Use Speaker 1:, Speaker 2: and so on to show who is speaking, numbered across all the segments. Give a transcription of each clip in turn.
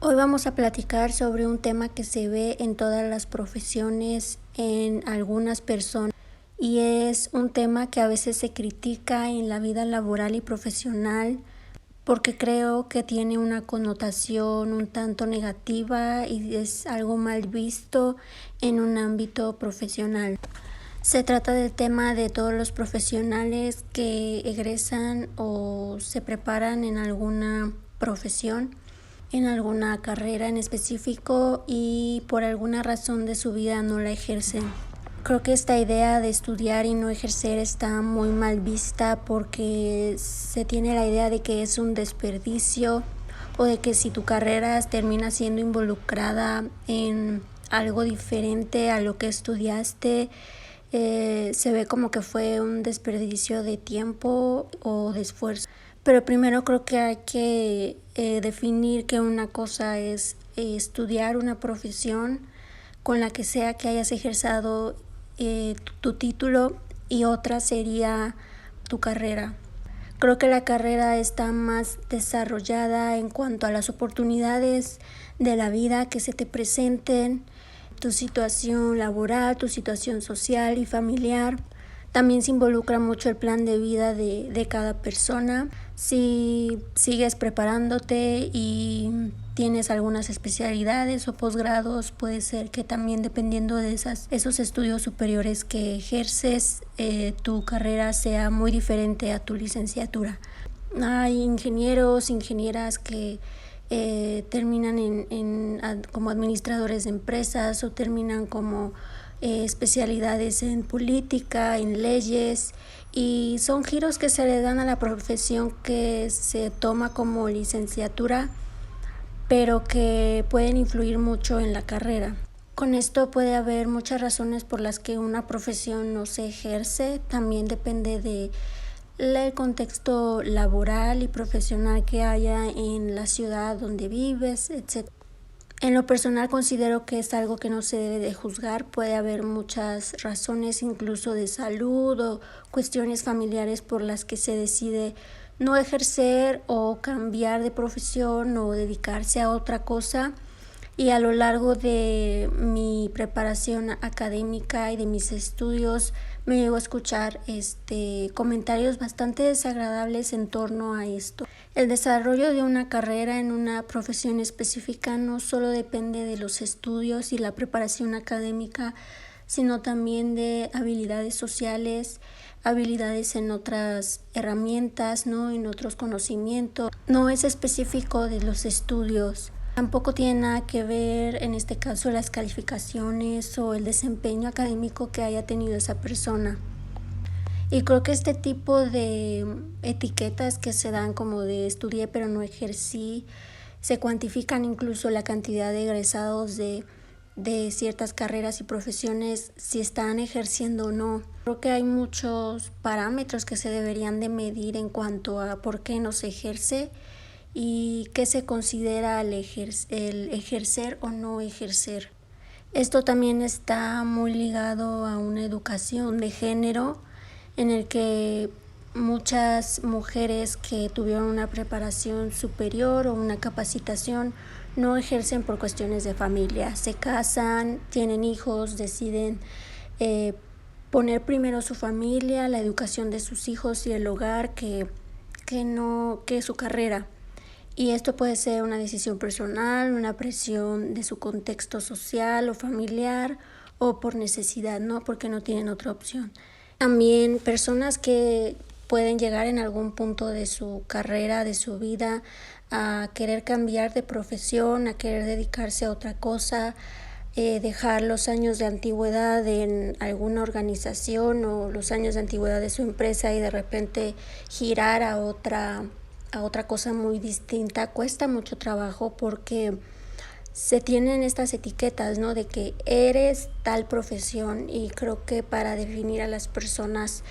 Speaker 1: Hoy vamos a platicar sobre un tema que se ve en todas las profesiones, en algunas personas, y es un tema que a veces se critica en la vida laboral y profesional porque creo que tiene una connotación un tanto negativa y es algo mal visto en un ámbito profesional. Se trata del tema de todos los profesionales que egresan o se preparan en alguna profesión, en alguna carrera en específico y por alguna razón de su vida no la ejercen. Creo que esta idea de estudiar y no ejercer está muy mal vista porque se tiene la idea de que es un desperdicio o de que si tu carrera termina siendo involucrada en algo diferente a lo que estudiaste, se ve como que fue un desperdicio de tiempo o de esfuerzo. Pero primero creo que hay que definir que una cosa es estudiar una profesión con la que sea que hayas ejercido tu título y otra sería tu carrera. Creo que la carrera está más desarrollada en cuanto a las oportunidades de la vida que se te presenten, tu situación laboral, tu situación social y familiar. También se involucra mucho el plan de vida de cada persona. Si sigues preparándote y tienes algunas especialidades o posgrados, puede ser que también dependiendo de esos estudios superiores que ejerces, tu carrera sea muy diferente a tu licenciatura. Hay ingenieros, ingenieras que terminan como administradores de empresas o terminan como especialidades en política, en leyes, y son giros que se le dan a la profesión que se toma como licenciatura, pero que pueden influir mucho en la carrera. Con esto puede haber muchas razones por las que una profesión no se ejerce. También depende del contexto laboral y profesional que haya en la ciudad donde vives, etc. En lo personal considero que es algo que no se debe de juzgar. Puede haber muchas razones, incluso de salud o cuestiones familiares por las que se decide no ejercer o cambiar de profesión o dedicarse a otra cosa. Y a lo largo de mi preparación académica y de mis estudios me llegó a escuchar comentarios bastante desagradables en torno a esto. El desarrollo de una carrera en una profesión específica no solo depende de los estudios y la preparación académica, sino también de habilidades sociales, habilidades en otras herramientas, en otros conocimientos. No es específico de los estudios. Tampoco tiene nada que ver, en este caso, las calificaciones o el desempeño académico que haya tenido esa persona. Y creo que este tipo de etiquetas que se dan como de estudié pero no ejercí, se cuantifican incluso la cantidad de egresados de ciertas carreras y profesiones, si están ejerciendo o no. Creo que hay muchos parámetros que se deberían de medir en cuanto a por qué no se ejerce y qué se considera el ejercer o no ejercer. Esto también está muy ligado a una educación de género en el que muchas mujeres que tuvieron una preparación superior o una capacitación no ejercen por cuestiones de familia. Se casan, tienen hijos, deciden poner primero su familia, la educación de sus hijos y el hogar que su carrera. Y esto puede ser una decisión personal, una presión de su contexto social o familiar o por necesidad, porque no tienen otra opción. También personas que pueden llegar en algún punto de su carrera, de su vida, a querer cambiar de profesión, a querer dedicarse a otra cosa, dejar los años de antigüedad en alguna organización o los años de antigüedad de su empresa y de repente girar a otra cosa muy distinta. Cuesta mucho trabajo porque se tienen estas etiquetas, de que eres tal profesión, y creo que para definir a las personas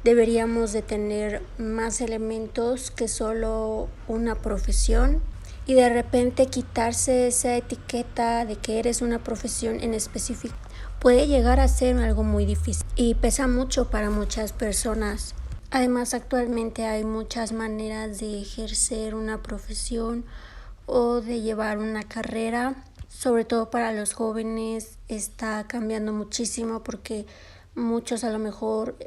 Speaker 1: deberíamos de tener más elementos que solo una profesión, y de repente quitarse esa etiqueta de que eres una profesión en específico puede llegar a ser algo muy difícil y pesa mucho para muchas personas. Además, actualmente hay muchas maneras de ejercer una profesión o de llevar una carrera, sobre todo para los jóvenes, está cambiando muchísimo porque muchos a lo mejor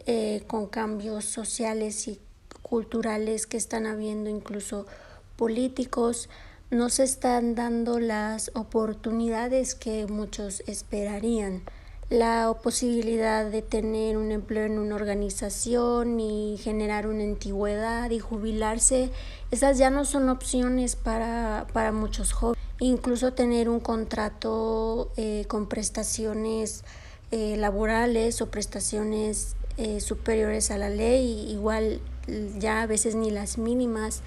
Speaker 1: con cambios sociales y culturales que están habiendo, incluso políticos, no se están dando las oportunidades que muchos esperarían. La posibilidad de tener un empleo en una organización y generar una antigüedad y jubilarse, esas ya no son opciones para muchos jóvenes. Incluso tener un contrato con prestaciones laborales o prestaciones superiores a la ley, igual ya a veces ni las mínimas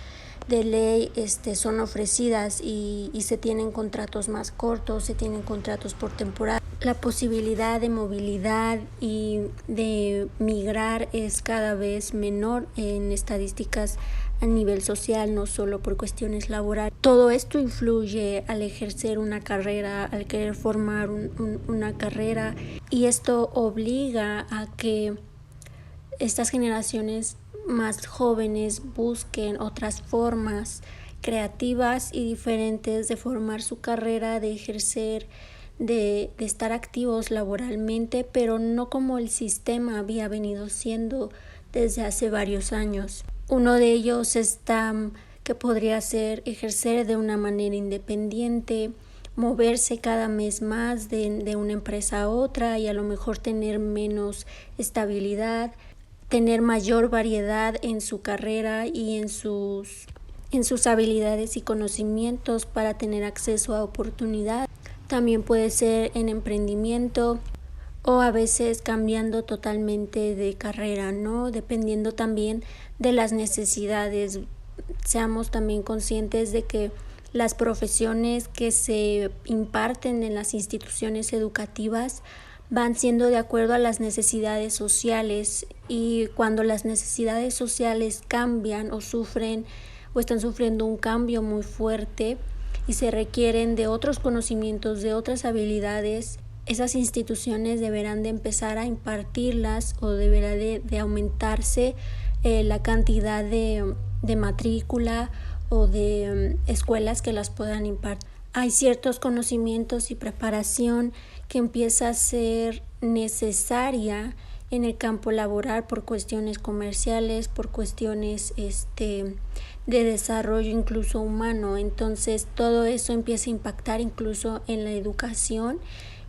Speaker 1: de ley son ofrecidas y se tienen contratos más cortos, se tienen contratos por temporada. La posibilidad de movilidad y de migrar es cada vez menor en estadísticas a nivel social, no solo por cuestiones laborales. Todo esto influye al ejercer una carrera, al querer formar una carrera, y esto obliga a que estas generaciones más jóvenes busquen otras formas creativas y diferentes de formar su carrera, de ejercer, de estar activos laboralmente, pero no como el sistema había venido siendo desde hace varios años. Uno de ellos está que podría ser ejercer de una manera independiente, moverse cada mes más de una empresa a otra y a lo mejor tener menos estabilidad, tener mayor variedad en su carrera y en sus habilidades y conocimientos para tener acceso a oportunidades. También puede ser en emprendimiento o a veces cambiando totalmente de carrera, ¿no? Dependiendo también de las necesidades. Seamos también conscientes de que las profesiones que se imparten en las instituciones educativas van siendo de acuerdo a las necesidades sociales, y cuando las necesidades sociales cambian o sufren o están sufriendo un cambio muy fuerte y se requieren de otros conocimientos, de otras habilidades, esas instituciones deberán de empezar a impartirlas o deberá de aumentarse la cantidad de matrícula o de escuelas que las puedan impartir. Hay ciertos conocimientos y preparación que empieza a ser necesaria en el campo laboral por cuestiones comerciales, por cuestiones de desarrollo incluso humano. Entonces todo eso empieza a impactar incluso en la educación,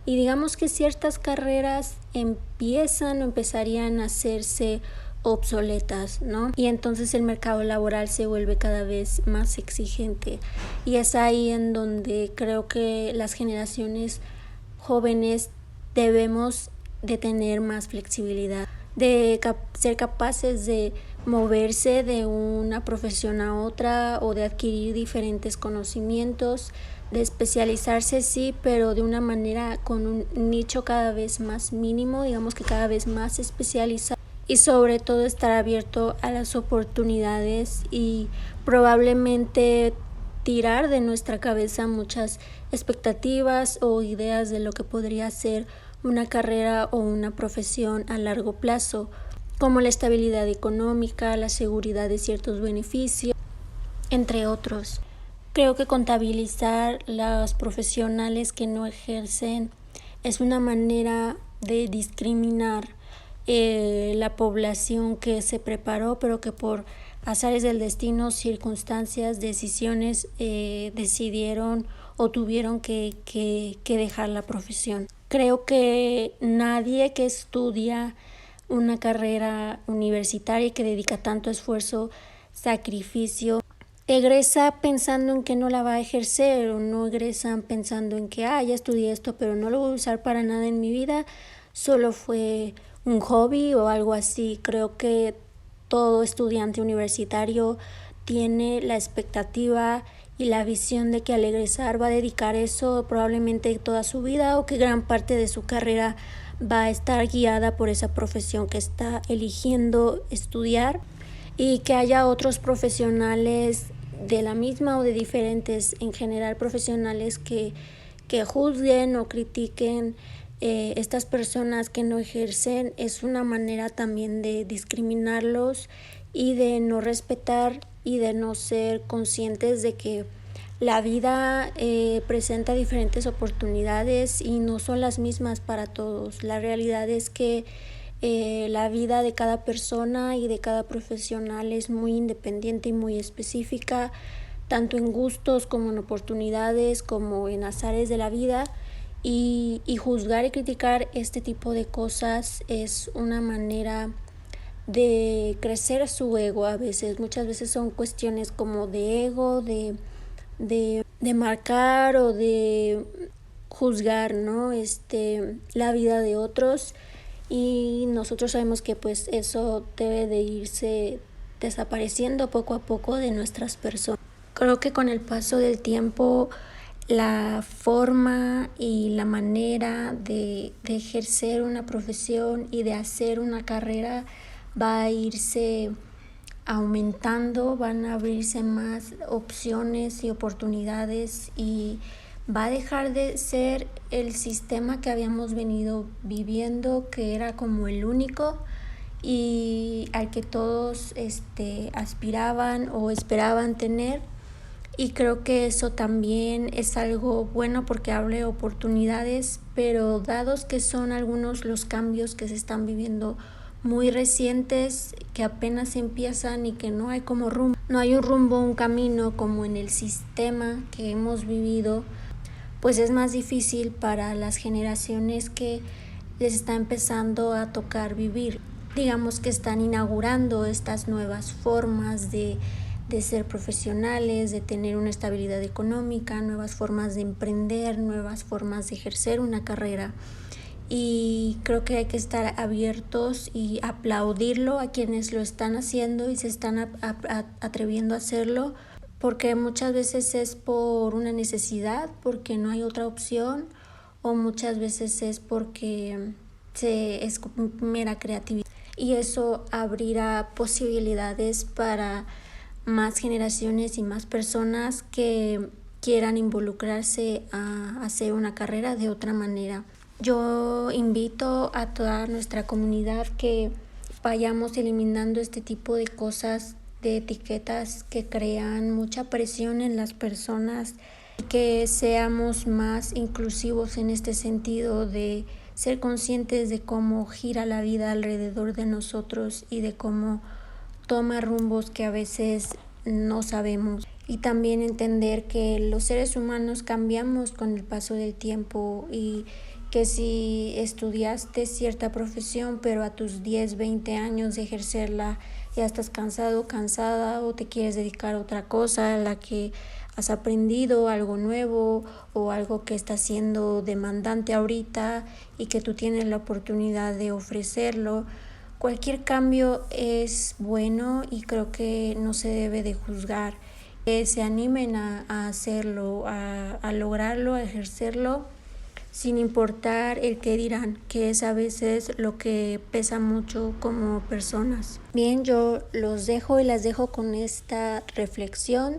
Speaker 1: y digamos que ciertas carreras empezarían a hacerse obsoletas, ¿no? Y entonces el mercado laboral se vuelve cada vez más exigente, y es ahí en donde creo que las generaciones jóvenes debemos de tener más flexibilidad, de ser capaces de moverse de una profesión a otra o de adquirir diferentes conocimientos, de especializarse sí, pero de una manera con un nicho cada vez más mínimo, digamos que cada vez más especializado, y sobre todo estar abierto a las oportunidades y probablemente tirar de nuestra cabeza muchas expectativas o ideas de lo que podría ser una carrera o una profesión a largo plazo, como la estabilidad económica, la seguridad de ciertos beneficios, entre otros. Creo que contabilizar los profesionales que no ejercen es una manera de discriminar la población que se preparó, pero que por azares del destino, circunstancias, decisiones, decidieron o tuvieron que dejar la profesión. Creo que nadie que estudia una carrera universitaria y que dedica tanto esfuerzo, sacrificio, egresa pensando en que no la va a ejercer, o no egresan pensando en que ya estudié esto pero no lo voy a usar para nada en mi vida, solo fue un hobby o algo así. Creo que todo estudiante universitario tiene la expectativa y la visión de que al egresar va a dedicar eso probablemente toda su vida, o que gran parte de su carrera va a estar guiada por esa profesión que está eligiendo estudiar, y que haya otros profesionales de la misma o de diferentes, en general profesionales que juzguen o critiquen estas personas que no ejercen. Es una manera también de discriminarlos y de no respetar y de no ser conscientes de que La vida presenta diferentes oportunidades y no son las mismas para todos. La realidad es que la vida de cada persona y de cada profesional es muy independiente y muy específica, tanto en gustos como en oportunidades, como en azares de la vida. Y juzgar y criticar este tipo de cosas es una manera de crecer su ego a veces. Muchas veces son cuestiones como de ego, de marcar o de juzgar, ¿no? La vida de otros, y nosotros sabemos que pues eso debe de irse desapareciendo poco a poco de nuestras personas. Creo que con el paso del tiempo la forma y la manera de ejercer una profesión y de hacer una carrera va a irse aumentando, van a abrirse más opciones y oportunidades, y va a dejar de ser el sistema que habíamos venido viviendo, que era como el único y al que todos aspiraban o esperaban tener. Y creo que eso también es algo bueno porque abre oportunidades, pero dados que son algunos los cambios que se están viviendo muy recientes, que apenas empiezan y que no hay como rumbo, no hay un rumbo, un camino como en el sistema que hemos vivido, pues es más difícil para las generaciones que les está empezando a tocar vivir. Digamos que están inaugurando estas nuevas formas de ser profesionales, de tener una estabilidad económica, nuevas formas de emprender, nuevas formas de ejercer una carrera. Y creo que hay que estar abiertos y aplaudirlo a quienes lo están haciendo y se están atreviendo a hacerlo, porque muchas veces es por una necesidad, porque no hay otra opción, o muchas veces es porque es mera creatividad. Y eso abrirá posibilidades para más generaciones y más personas que quieran involucrarse a hacer una carrera de otra manera. Yo invito a toda nuestra comunidad que vayamos eliminando este tipo de cosas, de etiquetas que crean mucha presión en las personas, que seamos más inclusivos en este sentido de ser conscientes de cómo gira la vida alrededor de nosotros y de cómo toma rumbos que a veces no sabemos. Y también entender que los seres humanos cambiamos con el paso del tiempo, y que si estudiaste cierta profesión pero a tus 10, 20 años de ejercerla ya estás cansado, cansada, o te quieres dedicar a otra cosa a la que has aprendido algo nuevo o algo que está siendo demandante ahorita y que tú tienes la oportunidad de ofrecerlo. Cualquier cambio es bueno y creo que no se debe de juzgar. Que se animen a hacerlo, a lograrlo, a ejercerlo, sin importar el qué dirán, que es a veces lo que pesa mucho como personas. Bien, yo los dejo y las dejo con esta reflexión.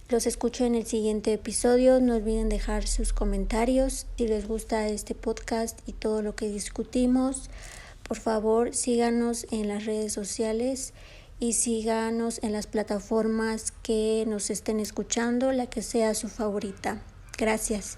Speaker 1: Los escucho en el siguiente episodio. No olviden dejar sus comentarios si les gusta este podcast y todo lo que discutimos. Por favor, síganos en las redes sociales y síganos en las plataformas que nos estén escuchando, la que sea su favorita. Gracias.